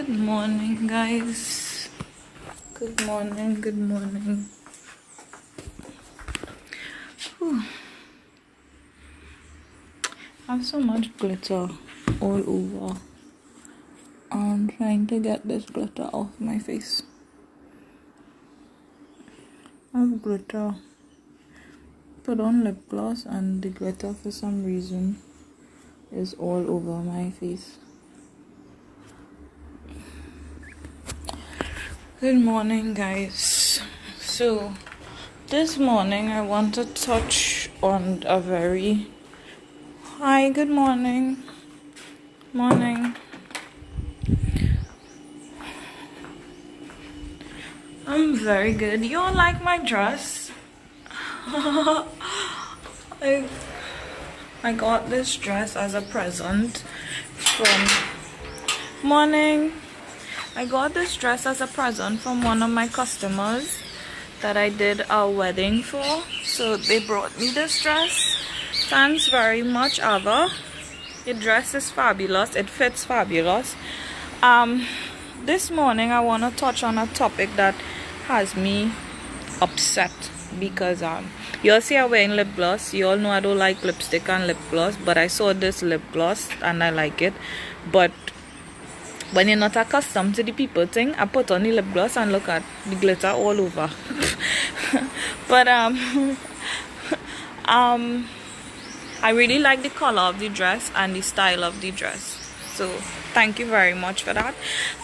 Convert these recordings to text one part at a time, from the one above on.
Good morning, guys. Good morning, good morning. Whew. I have so much glitter all over. I'm trying to get this glitter off my face. I have glitter. Put on lip gloss and the glitter for some reason is all over my face. Good morning, guys. So this morning I want to touch on a very hi, good morning. Morning. I'm very good. You all like my dress? I got this dress as a present from morning. I got this dress as a present from one of my customers that I did a wedding for. So they brought me this dress. Thanks very much, Ava. The dress is fabulous. It fits fabulous. This morning I want to touch on a topic that has me upset because you all see I'm wearing lip gloss. You all know I don't like lipstick and lip gloss, but I saw this lip gloss and I like it. But when you're not accustomed to the people thing, I put on the lip gloss and look at the glitter all over. But I really like the color of the dress and the style of the dress. So thank you very much for that.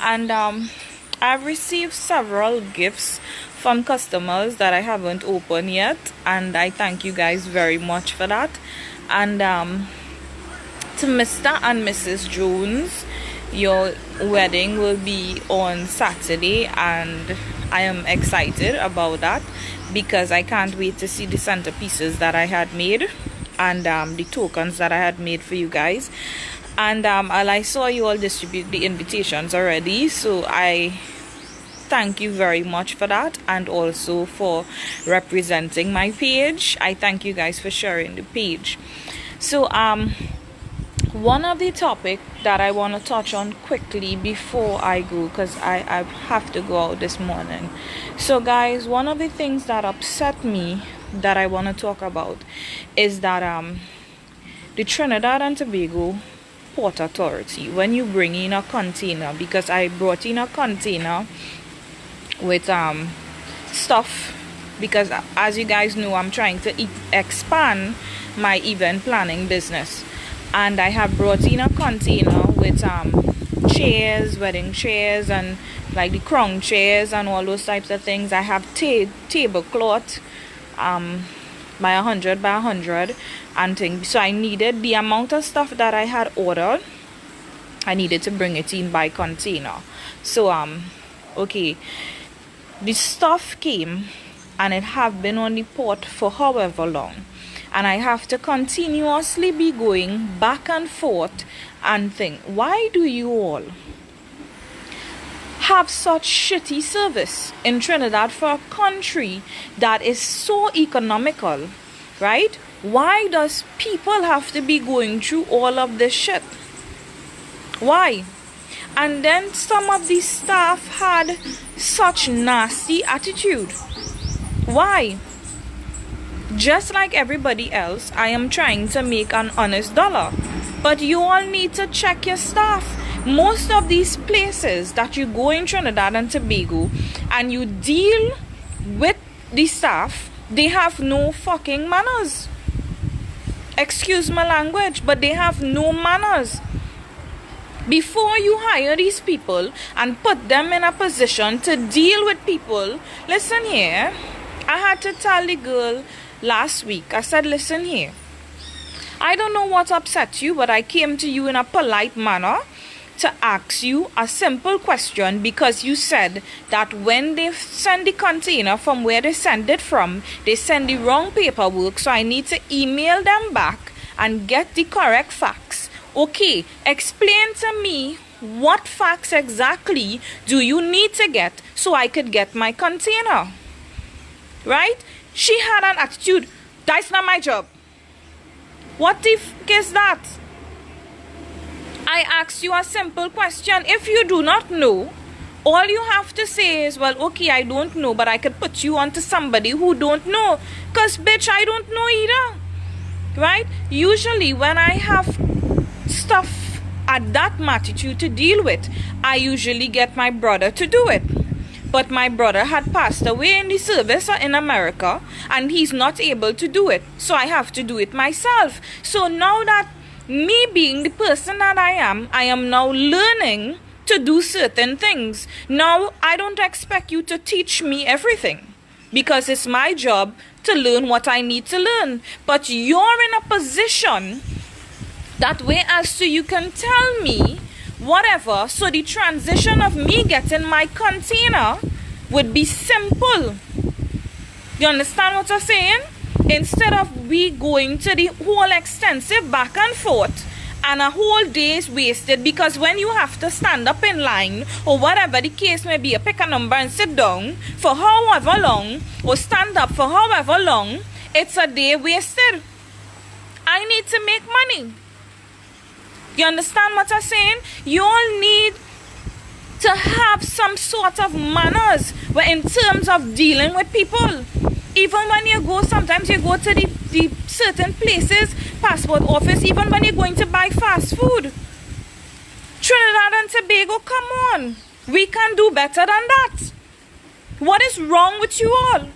And I've received several gifts from customers that I haven't opened yet, and I thank you guys very much for that. And to Mr. and Mrs. Jones, your wedding will be on Saturday, and I am excited about that because I can't wait to see the centerpieces that I had made and the tokens that I had made for you guys. And I saw you all distribute the invitations already, so I thank you very much for that, and also for representing my page. I thank you guys for sharing the page. So one of the topic that I want to touch on quickly before I go, because I have to go out this morning. So guys, one of the things that upset me that I want to talk about is that the Trinidad and Tobago Port Authority, when you bring in a container, because I brought in a container with stuff, because as you guys know, I'm trying to expand my event planning business, and I have brought in a container with chairs, wedding chairs, and like the crown chairs and all those types of things. I have tablecloth by 100 by 100 and things. So I needed the amount of stuff that I had ordered, I needed to bring it in by container. So okay, the stuff came and it have been on the port for however long, and I have to continuously be going back and forth and think, why do you all have such shitty service in Trinidad for a country that is so economical, right? Why does people have to be going through all of this shit? Why? And then some of the staff had such nasty attitude. Why? Just like everybody else, I am trying to make an honest dollar, but you all need to check your staff. Most of these places that you go in Trinidad and Tobago and you deal with the staff, they have no fucking manners. Excuse my language, but they have no manners. Before you hire these people and put them in a position to deal with people, listen here, I had to tell the girl last week, I said, listen here, I don't know what upset you, but I came to you in a polite manner to ask you a simple question, because you said that when they send the container from where they send it from, they send the wrong paperwork, so I need to email them back and get the correct facts. Okay, explain to me what facts exactly do you need to get so I could get my container, right? She had an attitude, that's not my job. What the f is that? I asked you a simple question. If you do not know, all you have to say is, well, okay, I don't know, but I could put you onto somebody who don't know. Because, bitch, I don't know either. Right? Usually when I have stuff at that magnitude to deal with, I usually get my brother to do it. But my brother had passed away in the service in America, and he's not able to do it. So I have to do it myself. So now that me being the person that I am now learning to do certain things. Now, I don't expect you to teach me everything, because it's my job to learn what I need to learn. But you're in a position that way as to you can tell me whatever, so the transition of me getting my container would be simple. You understand what I'm saying? Instead of we going to the whole extensive back and forth, and a whole day is wasted, because when you have to stand up in line or whatever the case may be, you pick a number and sit down for however long, or stand up for however long, it's a day wasted. I need to make money. You understand what I'm saying? You all need to have some sort of manners in terms of dealing with people. Even when you go, sometimes you go to the certain places, passport office, even when you're going to buy fast food. Trinidad and Tobago, come on. We can do better than that. What is wrong with you all?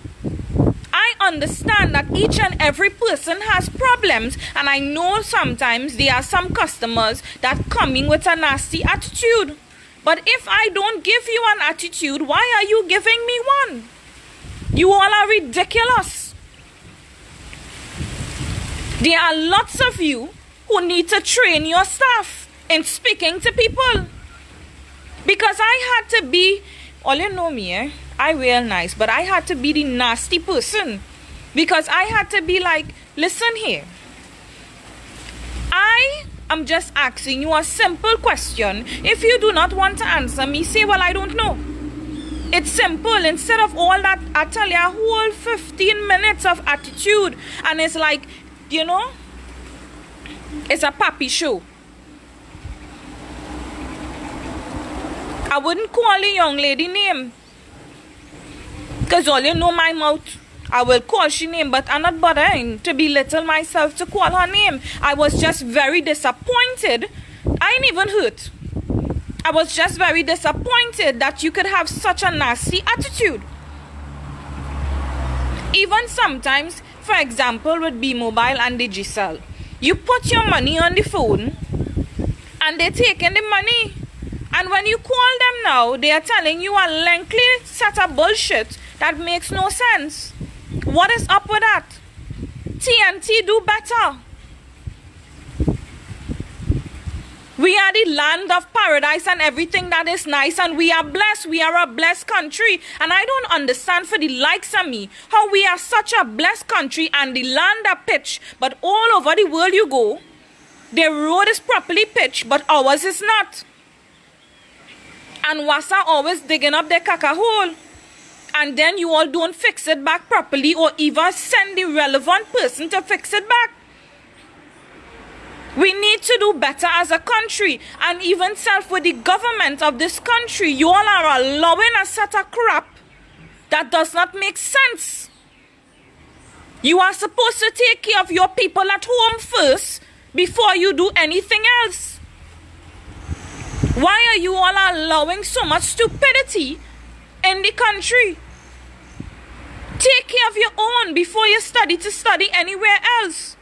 I understand that each and every person has problems, and I know sometimes there are some customers that come in with a nasty attitude. But if I don't give you an attitude, why are you giving me one? You all are ridiculous. There are lots of you who need to train your staff in speaking to people. Because I had to be, all you know me, I real nice, but I had to be the nasty person. Because I had to be like, listen here. I'm just asking you a simple question. If you do not want to answer me, say, well, I don't know. It's simple. Instead of all that, I tell you, a whole 15 minutes of attitude. And it's like, you know, it's a pappy show. I wouldn't call a young lady name, because all you know my mouth. I will call she name, but I'm not bothering to belittle myself to call her name. I was just very disappointed. I ain't even hurt. I was just very disappointed that you could have such a nasty attitude. Even sometimes, for example, with B-Mobile and Digicel, you put your money on the phone and they're taking the money. And when you call them now, they are telling you a lengthy set of bullshit that makes no sense. What is up with that? TNT do better. We are the land of paradise and everything that is nice, and we are blessed. We are a blessed country. And I don't understand for the likes of me how we are such a blessed country and the land are pitched, but all over the world you go, the road is properly pitched, but ours is not. And Wassa always digging up their caca hole. And then you all don't fix it back properly, or even send the relevant person to fix it back. We need to do better as a country, and even self with the government of this country. You all are allowing a set of crap that does not make sense. You are supposed to take care of your people at home first before you do anything else. Why are you all allowing so much stupidity in the country? Take care of your own before you study to study anywhere else.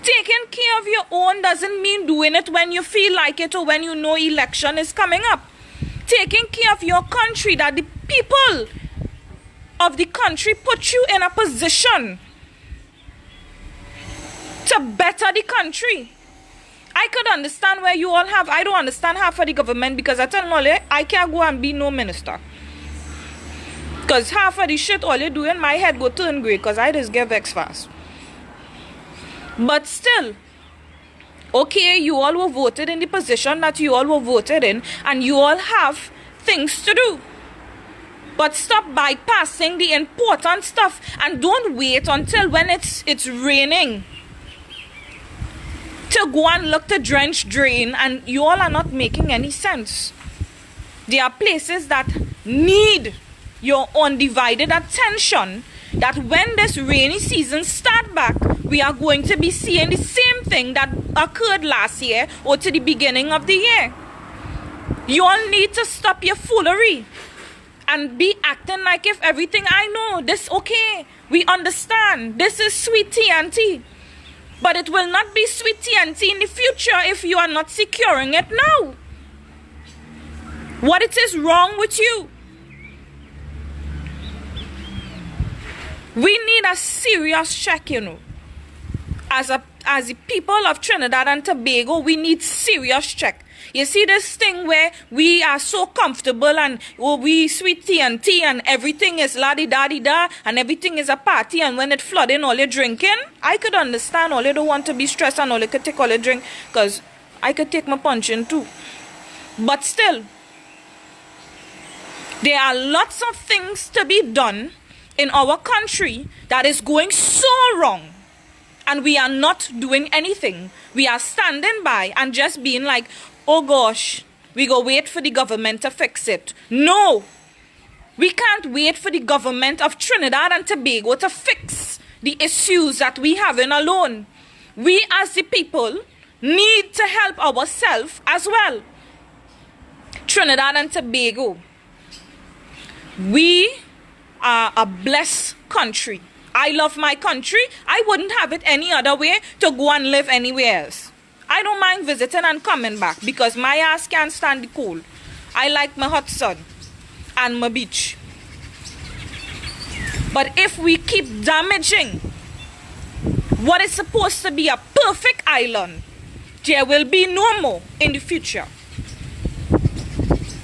Taking care of your own doesn't mean doing it when you feel like it or when you know election is coming up. Taking care of your country, that the people of the country put you in a position to better the country. I could understand where you all have. I don't understand half of the government, because I tell you, I can't go and be no minister. Because half of the shit all you do in my head go turn grey, because I just get vexed fast. But still, okay, you all were voted in the position that you all were voted in, and you all have things to do. But stop bypassing the important stuff, and don't wait until when it's raining to to go and look to drench drain, and you all are not making any sense. There are places that need your undivided attention, that when this rainy season start back, we are going to be seeing the same thing that occurred last year or to the beginning of the year. You all need to stop your foolery and be acting like if everything I know, this okay, we understand, this is sweet TNT. But it will not be sweet TNT in the future if you are not securing it now. What it is wrong with you? We need a serious check, you know. As the people of Trinidad and Tobago, we need serious check. You see this thing where we are so comfortable and we sweet TNT and everything is la-di-da-di-da and everything is a party, and when it flooding, all you're drinking. I could understand all you don't want to be stressed and all you could take all your drink, because I could take my punching too. But still, there are lots of things to be done in our country that is going so wrong, and we are not doing anything. We are standing by and just being like, oh gosh, we go wait for the government to fix it. No, we can't wait for the government of Trinidad and Tobago to fix the issues that we have in alone. We as the people need to help ourselves as well. Trinidad and Tobago, we are a blessed country. I love my country. I wouldn't have it any other way to go and live anywhere else. I don't mind visiting and coming back because my ass can't stand the cold. I like my hot sun and my beach. But if we keep damaging what is supposed to be a perfect island, there will be no more in the future.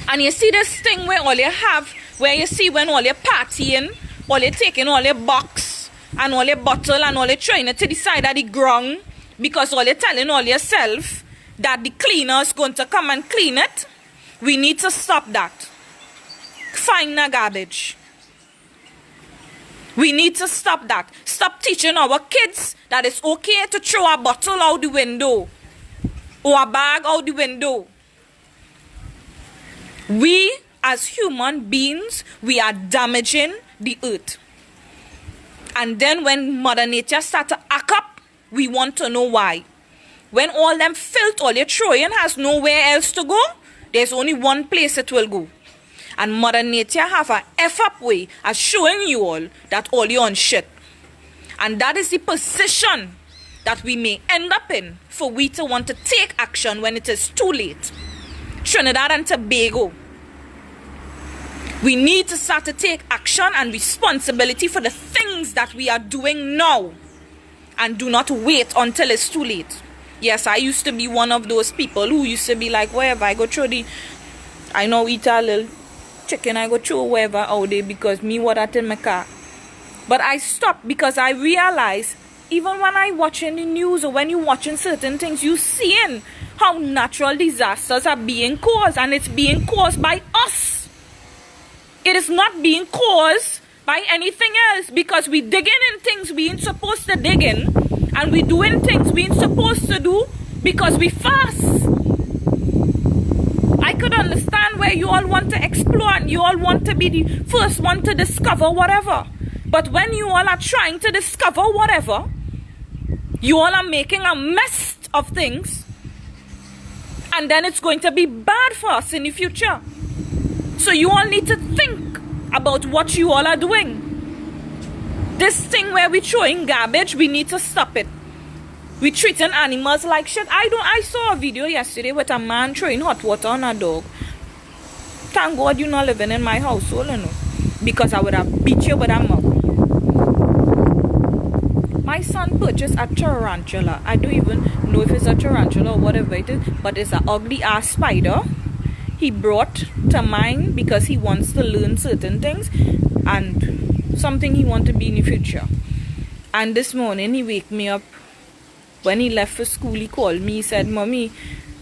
And you see this thing where all you have, where you see when all you're partying, all you're taking all your box and all your bottle and all you're throwing it to the side of the ground, because all you're telling all yourself that the cleaner is going to come and clean it. We need to stop that. Find the garbage. We need to stop that. Stop teaching our kids that it's okay to throw a bottle out the window or a bag out the window. We as human beings, we are damaging the earth. And then when Mother Nature starts to act up, we want to know why. When all them filth, all your throwing has nowhere else to go, there's only one place it will go. And Mother Nature have a F-up way of showing you all that all you on shit. And that is the position that we may end up in for we to want to take action when it is too late. Trinidad and Tobago, we need to start to take action and responsibility for the things that we are doing now. And do not wait until it's too late. Yes, I used to be one of those people who used to be like, wherever I go throw I know eat a little chicken, I go throw wherever out there because me what that in my car. But I stopped because I realized, even when I watching the news or when you watching certain things, you seeing how natural disasters are being caused, and it's being caused by us. It is not being caused by anything else, because we digging in things we ain't supposed to dig in, and we doing things we ain't supposed to do because we fast. I could understand where you all want to explore and you all want to be the first one to discover whatever. But when you all are trying to discover whatever, you all are making a mess of things, and then it's going to be bad for us in the future. So you all need to think about what you all are doing. This thing where we throwing garbage, we need to stop it. We treating animals like shit. I saw a video yesterday with a man throwing hot water on a dog. Thank God you're not living in my household, you know, because I would have beat you with a mug. My son purchased a tarantula. I don't even know if it's a tarantula or whatever it is, but it's an ugly ass spider. He brought to mine because he wants to learn certain things and something he wants to be in the future. And this morning he wake me up. When he left for school, he called me. He said, "Mommy,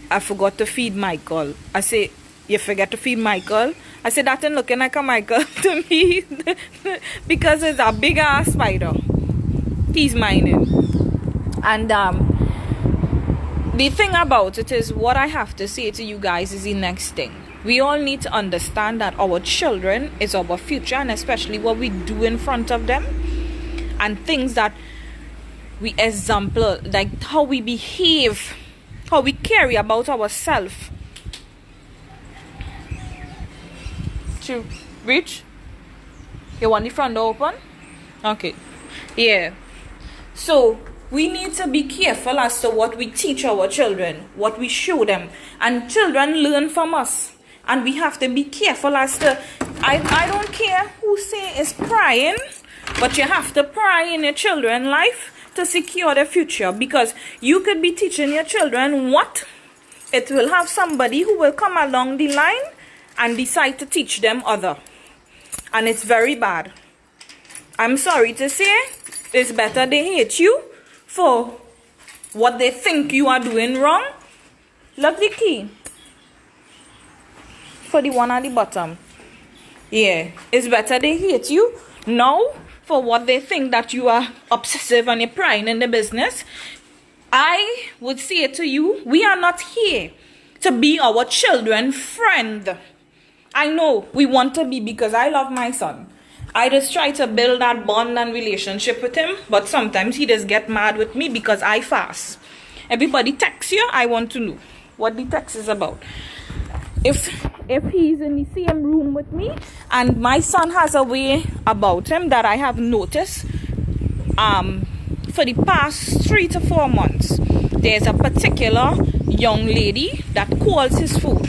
I forgot to feed Michael." I say, "You forget to feed Michael?" I said, "That ain't looking like a Michael to me." Because it's a big ass spider. He's mining. And The thing about it is, what I have to say to you guys is the next thing. We all need to understand that our children is our future, and especially what we do in front of them and things that we example, like how we behave, how we carry about ourselves. To reach? You want the front door open? Okay. Yeah. So we need to be careful as to what we teach our children, what we show them. And children learn from us. And we have to be careful as to, I don't care who say is prying, but you have to pry in your children's life to secure their future. Because you could be teaching your children what it will have somebody who will come along the line and decide to teach them other. And it's very bad. I'm sorry to say, it's better they hate you for what they think you are doing wrong. Look the key. For the one at the bottom. Yeah, it's better they hate you now for what they think that you are obsessive and you're prying in the business. I would say to you, we are not here to be our children's friend. I know we want to be, because I love my son. I just try to build that bond and relationship with him, but sometimes he just get mad with me because I fast. Everybody texts you, I want to know what the text is about. If he's in the same room with me, and my son has a way about him that I have noticed for the past 3 to 4 months, there's a particular young lady that calls his phone.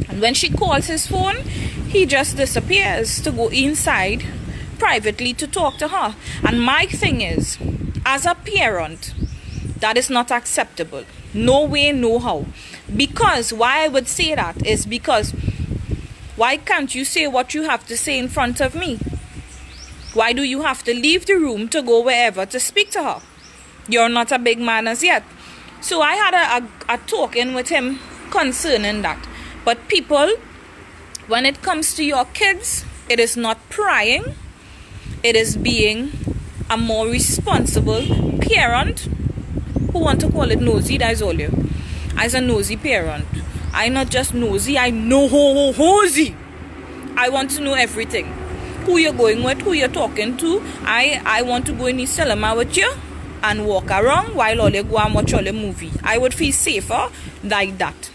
And when she calls his phone, he just disappears to go inside privately to talk to her. And my thing is, as a parent, that is not acceptable. No way, no how. Because why I would say that is because why can't you say what you have to say in front of me? Why do you have to leave the room to go wherever to speak to her? You're not a big man as yet. So I had a talking with him concerning that. But people, when it comes to your kids, it is not prying. It is being a more responsible parent. Who want to call it nosy? That's all you. As a nosy parent, I'm not just nosy, I know hosy. I want to know everything. Who you're going with, who you're talking to. I want to go in the cinema with you and walk around while all you go and watch all the movie. I would feel safer like that.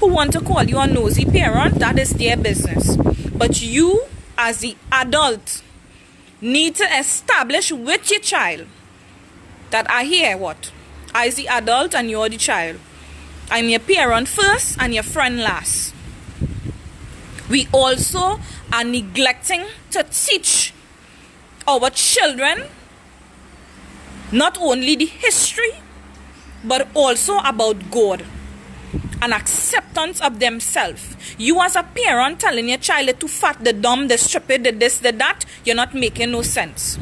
Who want to call you a nosy parent, that is their business. But you, as the adult, need to establish with your child that I hear what? I the adult and you're the child. I'm your parent first and your friend last. We also are neglecting to teach our children not only the history, but also about God and acceptance of themselves. You as a parent telling your child they're too fat, the dumb, the stupid, the this, the that, you're not making no sense.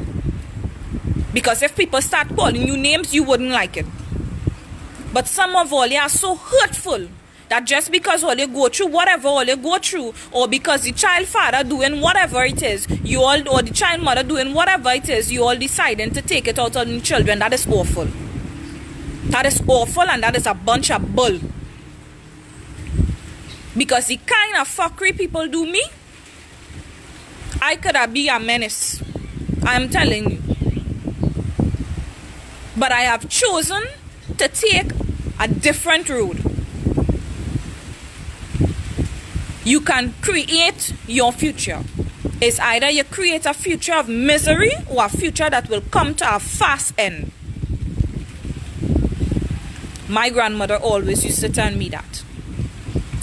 Because if people start calling you names, you wouldn't like it. But some of all, you are so hurtful that just because all you go through, whatever all you go through, or because the child father doing whatever it is, you all, or the child mother doing whatever it is, you all deciding to take it out on the children. That is awful. That is awful, and that is a bunch of bull. Because the kind of fuckery people do me, I could have be a menace. I am telling you. But I have chosen to take a different road. You can create your future. It's either you create a future of misery or a future that will come to a fast end. My grandmother always used to tell me that.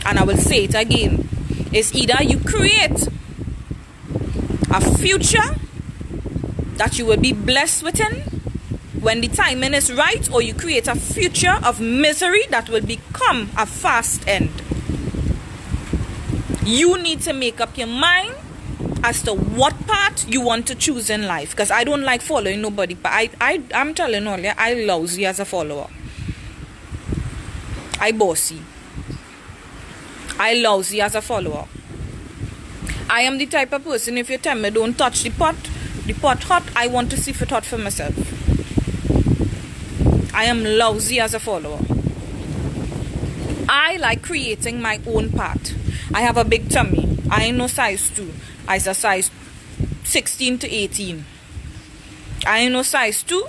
And I will say it again. It's either you create a future that you will be blessed within when the timing is right, or you create a future of misery that will become a fast end. You need to make up your mind as to what path you want to choose in life. Because I don't like following nobody. But I'm telling all you, I lousy as a follower. I bossy. I lousy as a follower. I am the type of person, if you tell me don't touch the pot hot, I want to see if it hot for myself. I am lousy as a follower. I like creating my own path. I have a big tummy. I ain't no size 2. I's a size 16 to 18. I ain't no size 2.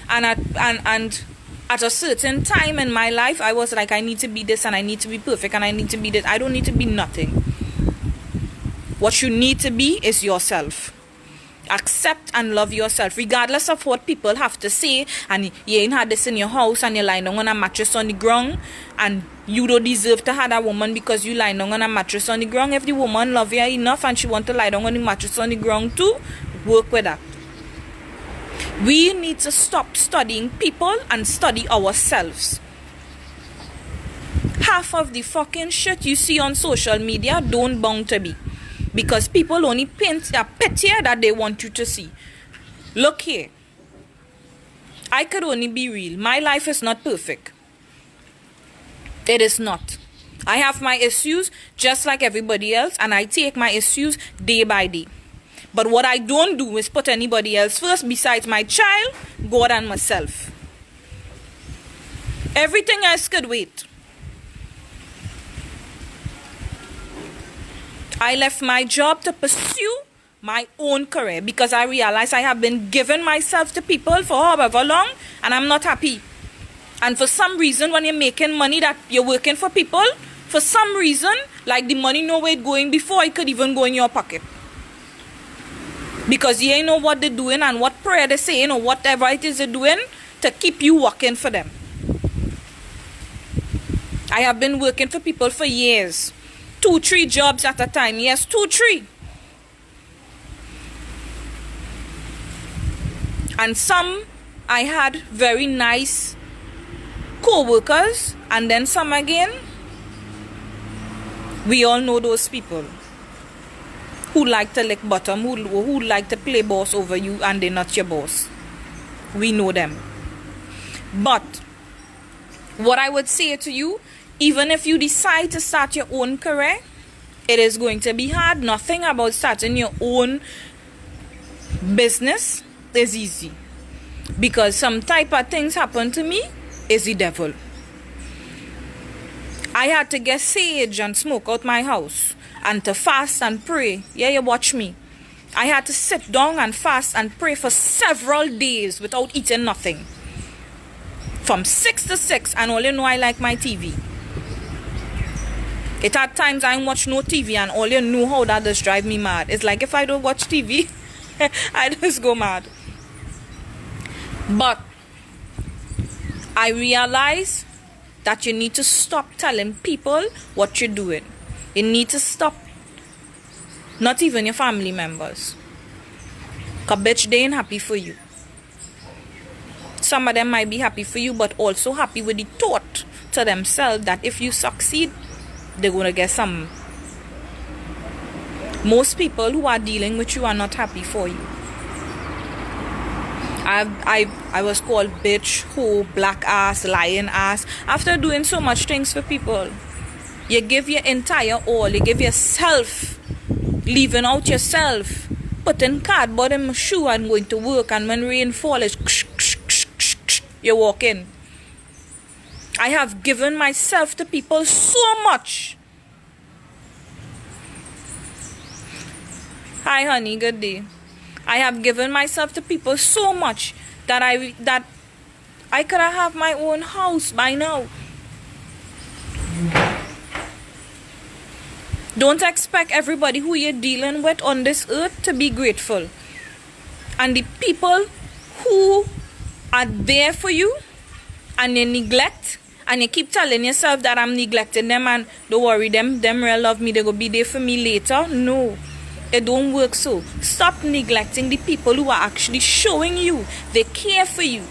And at a certain time in my life, I was like, I need to be this and I need to be perfect and I need to be this. I don't need to be nothing. What you need to be is yourself. Accept and love yourself, regardless of what people have to say. And you ain't had this in your house and you're lying down on a mattress on the ground, and you don't deserve to have that woman because you lying down on a mattress on the ground. If the woman love you enough and she want to lie down on the mattress on the ground too, work with that. We need to stop studying people and study ourselves. Half of the fucking shit you see on social media don't bound to be. Because people only paint a picture that they want you to see. Look here. I could only be real. My life is not perfect. It is not. I have my issues just like everybody else, and I take my issues day by day. But what I don't do is put anybody else first besides my child, God, and myself. Everything else could wait. I left my job to pursue my own career because I realized I have been giving myself to people for however long and I'm not happy. And for some reason, when you're making money that you're working for people, for some reason, like the money nowhere it going before it could even go in your pocket. Because you ain't know what they're doing and what prayer they're saying or whatever it is they're doing to keep you working for them. I have been working for people for years. 2-3 jobs at a time. Yes, 2-3. And some I had very nice co-workers, and then some again, we all know those people who like to lick bottom, who like to play boss over you, and they're not your boss. We know them. But what I would say to you, even if you decide to start your own career, it is going to be hard. Nothing about starting your own business is easy. Because some type of things happen to me is the devil. I had to get sage and smoke out my house and to fast and pray. Yeah, you watch me. I had to sit down and fast and pray for several days without eating nothing. From 6 to 6, and all you know I like my TV. It had times I watch no TV and all you know how that just drive me mad. It's like if I don't watch TV, I just go mad. But I realize that you need to stop telling people what you're doing. You need to stop. Not even your family members. Because bitch, they ain't happy for you. Some of them might be happy for you, but also happy with the thought to themselves that if you succeed, they're going to get some. Most people who are dealing with you are not happy for you. I was called bitch, hoe, black ass, lion ass after doing so much things for people. You give your entire all. You give yourself, leaving out yourself, putting cardboard in my shoe and going to work, and when rain falls, it's you walk in. I have given myself to people so much. Hi honey, good day. I have given myself to people so much that I could have my own house by now. Don't expect everybody who you're dealing with on this earth to be grateful. And the people who are there for you and you neglect, and you keep telling yourself that I'm neglecting them and don't worry, them real love me, they go be there for me later. No, it don't work so. Stop neglecting the people who are actually showing you they care for you.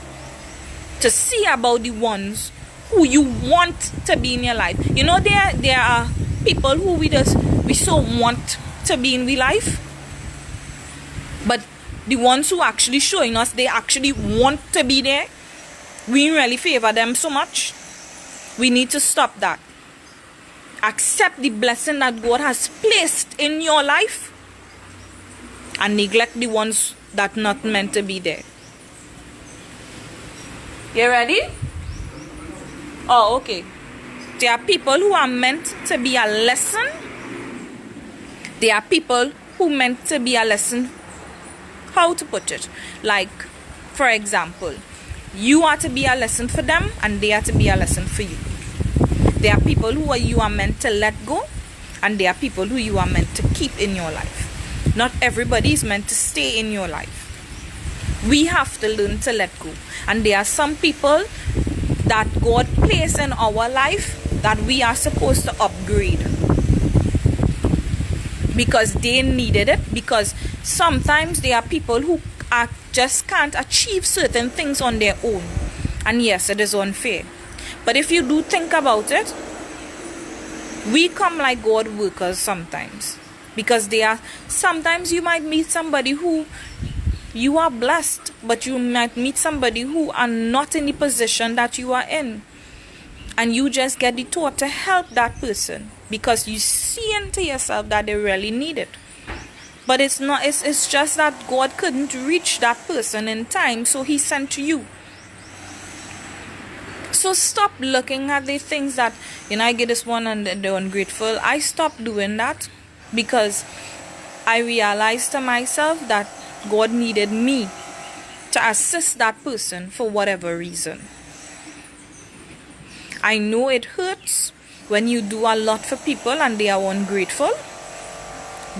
To see about the ones who you want to be in your life. You know, there are people who we so want to be in our life, but the ones who actually showing us they actually want to be there, we really favor them so much. We need to stop that. Accept the blessing that God has placed in your life and neglect the ones that not meant to be there. You ready? Oh, okay. There are people who are meant to be a lesson. There are people who meant to be a lesson. How to put it? Like, for example, you are to be a lesson for them and they are to be a lesson for you. There are people who you are meant to let go, and there are people who you are meant to keep in your life. Not everybody is meant to stay in your life. We have to learn to let go. And there are some people that God placed in our life that we are supposed to upgrade. Because they needed it. Because sometimes there are people who just can't achieve certain things on their own. And yes, it is unfair. But if you do think about it, we come like God workers sometimes. Because sometimes you might meet somebody who you are blessed, but you might meet somebody who are not in the position that you are in. And you just get the thought to help that person because you see into yourself that they really need it. But it's just that God couldn't reach that person in time, so he sent to you. So stop looking at the things that, I get this one and they're ungrateful. I stopped doing that because I realized to myself that God needed me to assist that person for whatever reason. I know it hurts when you do a lot for people and they are ungrateful.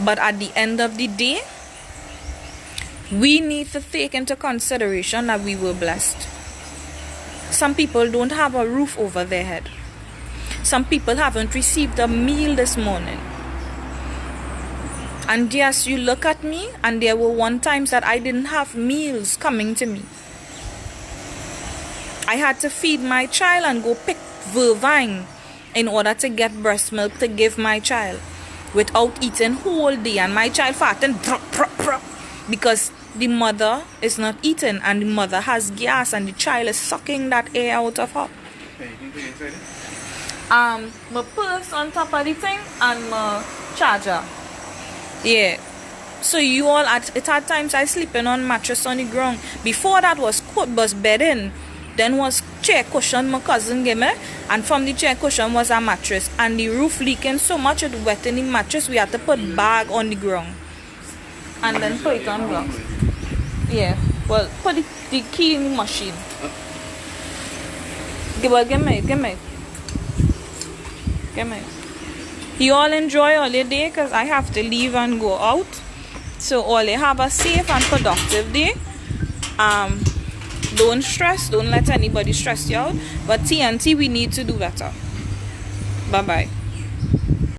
But at the end of the day, we need to take into consideration that we were blessed. Some people don't have a roof over their head. Some people haven't received a meal this morning. And yes, you look at me, and there were one times that I didn't have meals coming to me. I had to feed my child and go pick Vervine in order to get breast milk to give my child without eating whole day. And my child farting because the mother is not eating and the mother has gas and the child is sucking that air out of her. My purse on top of the thing and my charger. Yeah. So you all at times I sleeping on mattress on the ground. Before that was bedding. Then was chair cushion my cousin gave me, and from the chair cushion was a mattress, and the roof leaking so much it wet in the mattress we had to put bag on the ground and then put it on ground. Yeah, well, put the key in the machine. Give me. You all enjoy all your day because I have to leave and go out. So all you have a safe and productive day. Don't stress. Don't let anybody stress you out. But TNT, we need to do better. Bye-bye.